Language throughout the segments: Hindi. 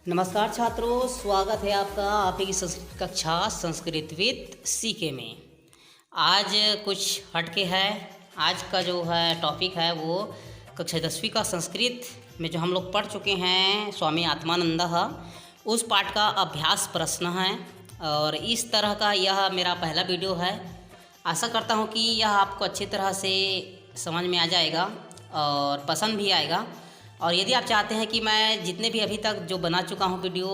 नमस्कार छात्रों, स्वागत है आपका आपकी कक्षा संस्कृत विद सीके में। आज कुछ हटके है। आज का जो है टॉपिक है वो कक्षा 10वीं का संस्कृत में जो हम लोग पढ़ चुके हैं स्वामी आत्मानंदः, उस पाठ का अभ्यास प्रश्न है। और इस तरह का यह मेरा पहला वीडियो है। आशा करता हूँ कि यह आपको अच्छी तरह से समझ में आ जाएगा और पसंद भी आएगा। और यदि आप चाहते हैं कि मैं जितने भी अभी तक जो बना चुका हूँ वीडियो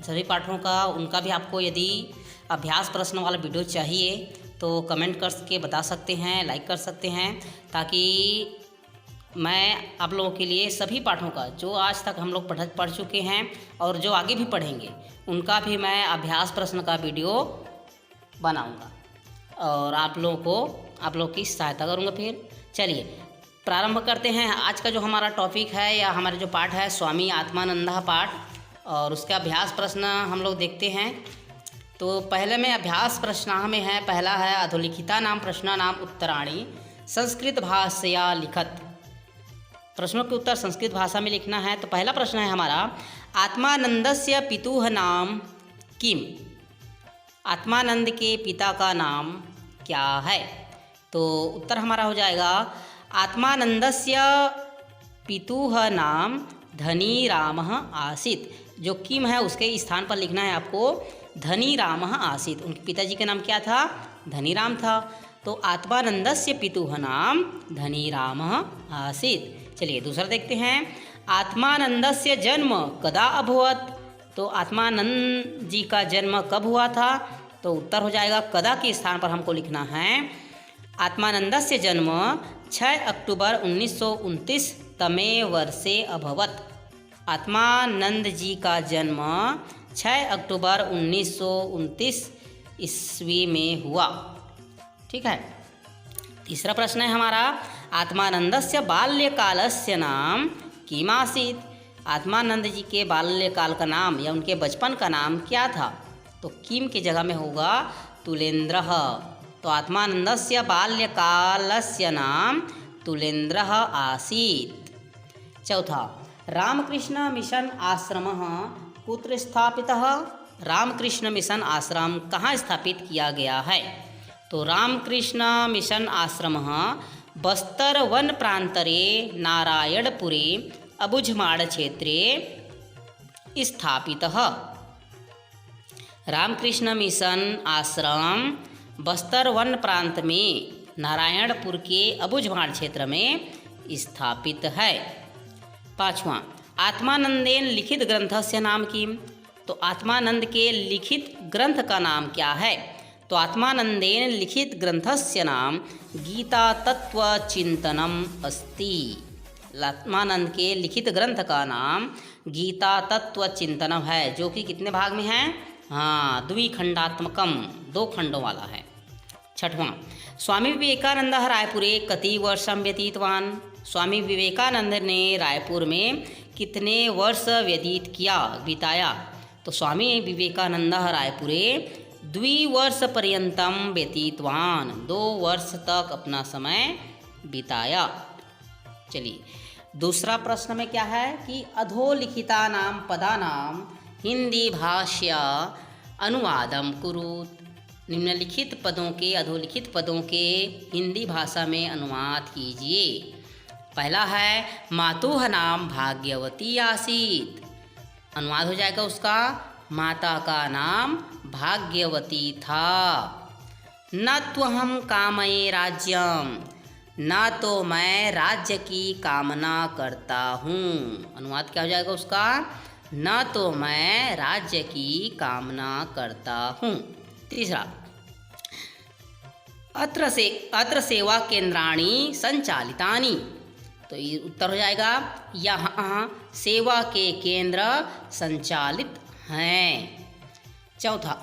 सभी पाठों का, उनका भी आपको यदि अभ्यास प्रश्न वाला वीडियो चाहिए तो कमेंट करके बता सकते हैं, लाइक कर सकते हैं, ताकि मैं आप लोगों के लिए सभी पाठों का जो आज तक हम लोग पढ़ चुके हैं और जो आगे भी पढ़ेंगे उनका भी मैं अभ्यास प्रश्न का वीडियो बनाऊँगा और आप लोगों की सहायता करूँगा। फिर चलिए प्रारंभ करते हैं। आज का जो हमारा टॉपिक है या हमारे जो पाठ है स्वामी आत्मानंदः पाठ, और उसका अभ्यास प्रश्न हम लोग देखते हैं। तो पहले में अभ्यास प्रश्न में है, पहला है अधोलिखिता नाम प्रश्न नाम उत्तराणी संस्कृत भाषया लिखत। प्रश्नों के उत्तर संस्कृत भाषा में लिखना है। तो पहला प्रश्न है हमारा, आत्मानंदस्य पितुः नाम किम। आत्मानंद के पिता का नाम क्या है? तो उत्तर हमारा हो जाएगा आत्मानंदस्य पितुः नाम धनीरामः आसीत्। जो किम है उसके स्थान पर लिखना है आपको धनीरामः आसीत्। उनके पिताजी का नाम क्या था? धनीराम था। तो आत्मानंदस्य पितुः नाम धनीरामः आसीत्। चलिए दूसरा देखते हैं, आत्मानंदस्य जन्म कदा अभवत्। तो आत्मानंद जी का जन्म कब हुआ था? तो उत्तर हो जाएगा कदा के स्थान पर हमको लिखना है आत्मानंदस्य जन्म 6 अक्टूबर 1929 तमे वर्षे अभवत्। आत्मानंद जी का जन्म 6 अक्टूबर 1929 ईस्वी में हुआ। ठीक है। तीसरा प्रश्न है हमारा, आत्मानंदस्य बाल्यकालस्य नाम किमासीत्। आत्मानंद जी के बाल्यकाल का नाम या उनके बचपन का नाम क्या था? तो किम की जगह में होगा तुलेन्द्रः। तो आत्मानंदस्य बाल्यकालस्य नाम तुलेन्द्रः आसीत्। चौथा, रामकृष्ण मिशन आश्रमः कुत्र स्थापितः। रामकृष्ण मिशन आश्रम कहाँ स्थापित किया गया है? तो रामकृष्ण मिशन आश्रमः बस्तर वन प्रांतरे नारायणपुरे अबुझमाड़ क्षेत्रे स्थापितः। रामकृष्ण मिशन आश्रम बस्तर वन प्रांत में नारायणपुर के अबुझमाड़ क्षेत्र में स्थापित है। पाँचवां, आत्मानंदेन लिखित ग्रंथस्य नाम किम। तो आत्मानंद के लिखित ग्रंथ का नाम क्या है? तो आत्मानंदेन लिखित ग्रंथस्य नाम गीता तत्व चिंतनम अस्ति। आत्मानंद के लिखित ग्रंथ का नाम गीता तत्व चिंतनम है, जो कि कितने भाग में है? हाँ, द्विखंडात्मकम, 2 खंडों वाला है। छठवां, स्वामी विवेकानंद रायपुरे कति वर्षं व्यतीतवान। स्वामी विवेकानंद ने रायपुर में कितने वर्ष व्यतीत बिताया? तो स्वामी विवेकानंद रायपुरे 2 वर्ष पर्यंतम व्यतीतवान, 2 वर्ष तक अपना समय बिताया। चलिए दूसरा प्रश्न में क्या है कि अधोलिखिता नाम पदा नाम हिंदी भाषा अनुवादम कुरुत। निम्नलिखित पदों के अधोलिखित पदों के हिंदी भाषा में अनुवाद कीजिए। पहला है मातुः नाम भाग्यवती आसीत्। अनुवाद हो जाएगा उसका, माता का नाम भाग्यवती था। न त्वहं कामये राज्यम। ना तो मैं राज्य की कामना करता हूँ। अनुवाद क्या हो जाएगा उसका? न तो मैं राज्य की कामना करता हूँ। तीसरा, अत्र सेवा केंद्राणि संचालितानि। तो ये उत्तर हो जाएगा यहाँ सेवा के केंद्र संचालित हैं। चौथा,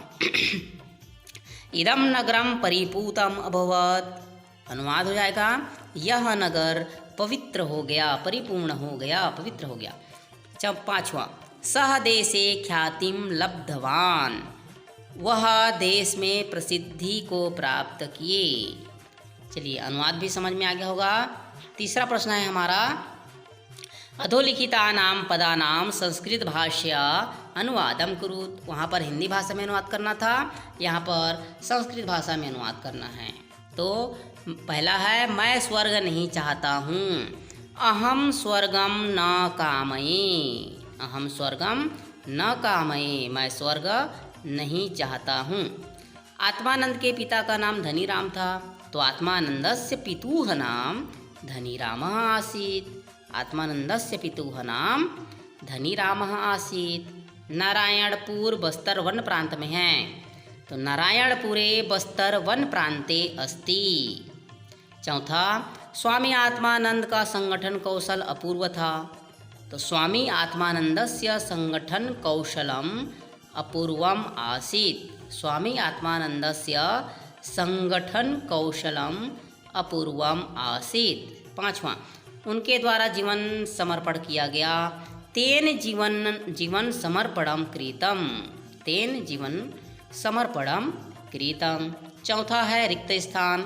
इदम नगरम परिपूतम अभवत्। अनुवाद हो जाएगा यह नगर पवित्र हो गया, परिपूर्ण हो गया, पवित्र हो गया। पाँचवा, सह देशे ख्यातिम लब्धवान। वह देश में प्रसिद्धि को प्राप्त किए। चलिए अनुवाद भी समझ में आ गया होगा। तीसरा प्रश्न है हमारा, अधोलिखितानां पदानां संस्कृत भाषया अनुवादम कुरुत। वहाँ पर हिंदी भाषा में अनुवाद करना था, यहाँ पर संस्कृत भाषा में अनुवाद करना है। तो पहला है मैं स्वर्ग नहीं चाहता हूँ। अहम स्वर्गम न कामये। अहम स्वर्गम न कामये, मैं स्वर्ग नहीं चाहता हूँ। आत्मानंद के पिता का नाम धनीराम था, तो आत्मानंदस्य पितुः नाम धनीरामः आसीत्। आत्मानंदस्य पितुः नाम धनीरामः आसीत्। नारायणपुर बस्तर वन प्रांत में है, तो नारायणपुरे बस्तर वन प्रांते अस्ति। चौथा, स्वामी आत्मानंद का संगठन कौशल अपूर्व था, तो स्वामी आत्मानंदस्य संगठन कौशलम अपूर्वम आसीत्। स्वामी आत्मानंदस्य संगठन कौशलम अपूर्वम आसीत्। पांचवा, उनके द्वारा जीवन समर्पण किया गया। तेन जीवन समर्पणम कृतम। तेन जीवन समर्पणम कृतम। चौथा है रिक्त स्थान,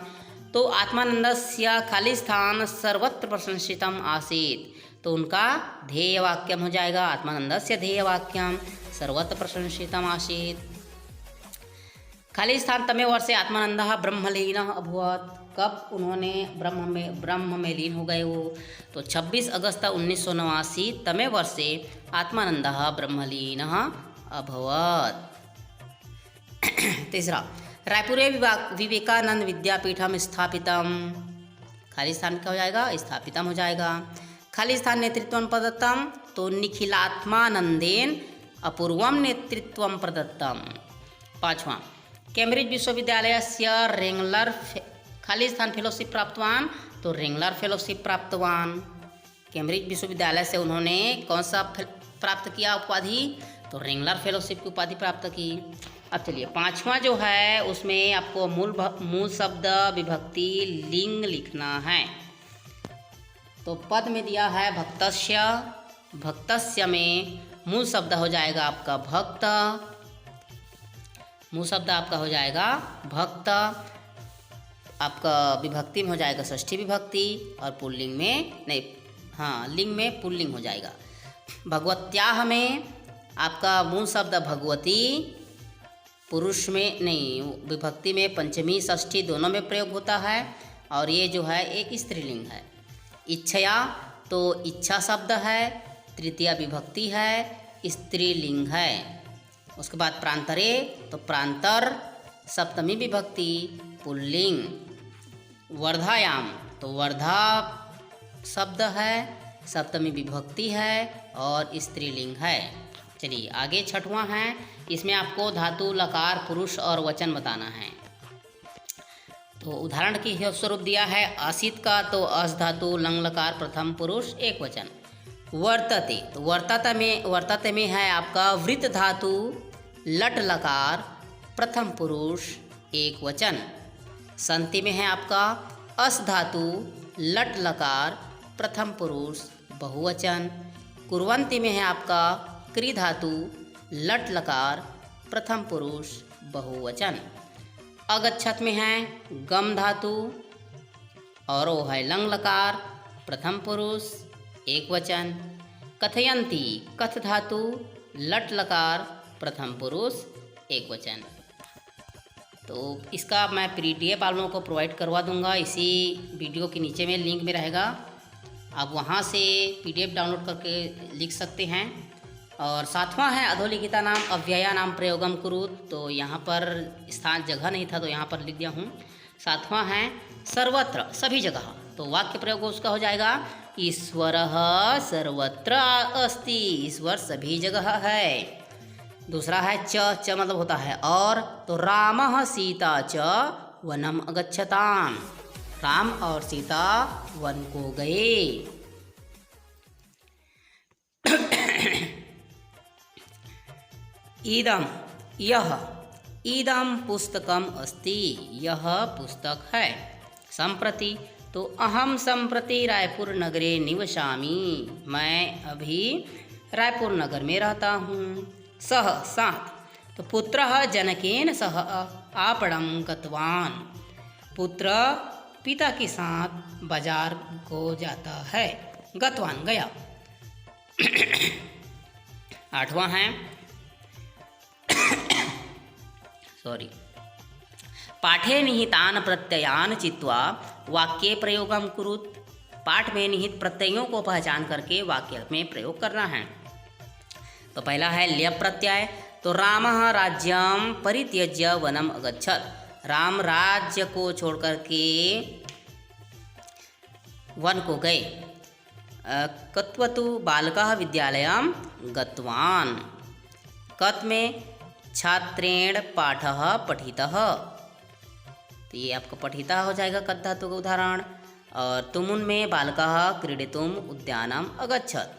तो आत्मानंदस्य खाली स्थान सर्वत्र प्रशंसितम आसीत्। तो उनका ध्येय वाक्यम हो जाएगा, आत्मानंदस्य ध्येय वाक्यम सर्वत्र प्रशंसितम आसीत्। खाली स्थान तमे वर्षे आत्मानंदः ब्रह्मलीनः अभवत्। कब उन्होंने ब्रह्म में लीन हो गए वो? तो 26 अगस्त 1989 तमे वर्षे आत्मानंदः ब्रह्मलीनः अभवत्। तीसरा, रायपुरे विवेकानंद विद्यापीठम स्थापितम। खाली स्थान क्या हो जाएगा? स्थापितम हो जाएगा। खाली स्थान नेतृत्वम प्रदत्तम, तो निखिलात्मानंदेन अपूर्वम नेतृत्वम प्रदत्तम। पांचवा, कैम्ब्रिज विश्वविद्यालय से रेंगलर खाली स्थान फेलोशिप प्राप्तवान, तो रेंगलर फेलोशिप प्राप्तवान। कैम्ब्रिज विश्वविद्यालय से उन्होंने कौन सा प्राप्त किया उपाधि? तो रेंगलर फेलोशिप की उपाधि प्राप्त की। अब चलिए पांचवा जो है उसमें आपको मूल शब्द विभक्ति लिंग लिखना है। तो पद में दिया है भक्तस्य। भक्तस्य में मूल शब्द हो जाएगा आपका भक्त। मूल शब्द आपका हो जाएगा भक्त। आपका विभक्ति में हो जाएगा षष्ठी विभक्ति, और पुल्लिंग में नहीं, हाँ लिंग में पुल्लिंग हो जाएगा। भगवत्याः में आपका मूल शब्द भगवती, पुरुष में नहीं, विभक्ति में पंचमी षष्ठी दोनों में प्रयोग होता है, और ये जो है एक स्त्रीलिंग है। इच्छया, तो इच्छा शब्द है, तृतीया विभक्ति है, स्त्रीलिंग है। उसके बाद प्रांतरे, तो प्रांतर सप्तमी विभक्ति पुल्लिंग। वर्धायाम, तो वर्धा शब्द है, सप्तमी विभक्ति है और स्त्रीलिंग है। चलिए आगे छठवां है, इसमें आपको धातु लकार पुरुष और वचन बताना है। तो उदाहरण के स्वरूप दिया है आसित का, तो अस धातु लंग लकार प्रथम पुरुष एक वचन। वर्तते, तो वर्तते में है आपका वृत धातु लट लकार प्रथम पुरुष एक वचन। संति में है आपका अस धातु लट लकार प्रथम पुरुष बहुवचन। कुर्वन्ति में है आपका क्रि धातु लट लकार प्रथम पुरुष बहुवचन। अगच्छत में है गम धातु और वो है लंग लकार प्रथम पुरुष एक वचन। कथयन्ति कथ धातु लट लकार प्रथम पुरुष एक वचन। तो इसका मैं PDF आप लोगों को प्रोवाइड करवा दूंगा, इसी वीडियो के नीचे में लिंक में रहेगा, आप वहाँ से PDF डाउनलोड करके लिख सकते हैं। और सातवां है अधोलिखिता नाम अव्यया नाम प्रयोगम कुरुत, तो यहाँ पर स्थान जगह नहीं था तो यहाँ पर लिख दिया हूँ। सातवां है सर्वत्र सभी जगह, तो वाक्य प्रयोग उसका हो जाएगा ईश्वरः सर्वत्र अस्ति, ईश्वर सभी जगह है। दूसरा है च मतलब होता है और, तो रामः सीता च वनम अगच्छताम, राम और सीता वन को गए। इदम यह, इदम पुस्तकम अस्ति, यह पुस्तक है। संप्रति, तो अहम संप्रति रायपुर नगरे निवसामि, मैं अभी रायपुर नगर में रहता हूँ। सह साथ, तो पुत्रः जनकेन सह आपणं गतवान, पुत्र पिता के साथ बाजार को जाता है। गतवान गया, 8वां है पाठे निहितान प्रत्ययान चित्वा वाक्ये प्रयोगम कुरुत। पाठ में निहित प्रत्ययों को पहचान करके वाक्य में प्रयोग करना है। तो पहला है ल्यप प्रत्यय। तो रामः राज्यं परित्यज्य वनम अगच्छत्। राम राज्य को छोड़ करके वन को गए। कत्वतु बालकः विद्यालयं गतवान्। कत में छात्रेण पाठः पठितः, तो ये आपका पठिता हो जाएगा कत धातु का उदाहरण। और तुमुन में बालकः क्रीडितुम उद्यानम अगच्छत्,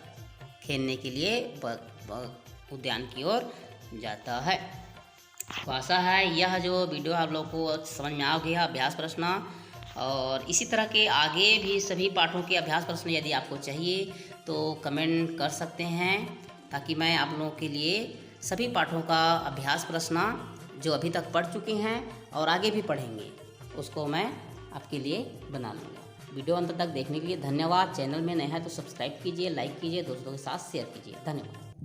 खेलने के लिए उद्यान की ओर जाता है। तो आशा है यह जो वीडियो आप लोग को समझ में आ गया अभ्यास प्रश्न। और इसी तरह के आगे भी सभी पाठों के अभ्यास प्रश्न यदि आपको चाहिए तो कमेंट कर सकते हैं, ताकि मैं आप लोगों के लिए सभी पाठों का अभ्यास प्रश्न जो अभी तक पढ़ चुके हैं और आगे भी पढ़ेंगे उसको मैं आपके लिए बना लूँगा। वीडियो अंत तक देखने के लिए धन्यवाद। चैनल में नया है तो सब्सक्राइब कीजिए, लाइक कीजिए, दोस्तों के साथ शेयर कीजिए। धन्यवाद।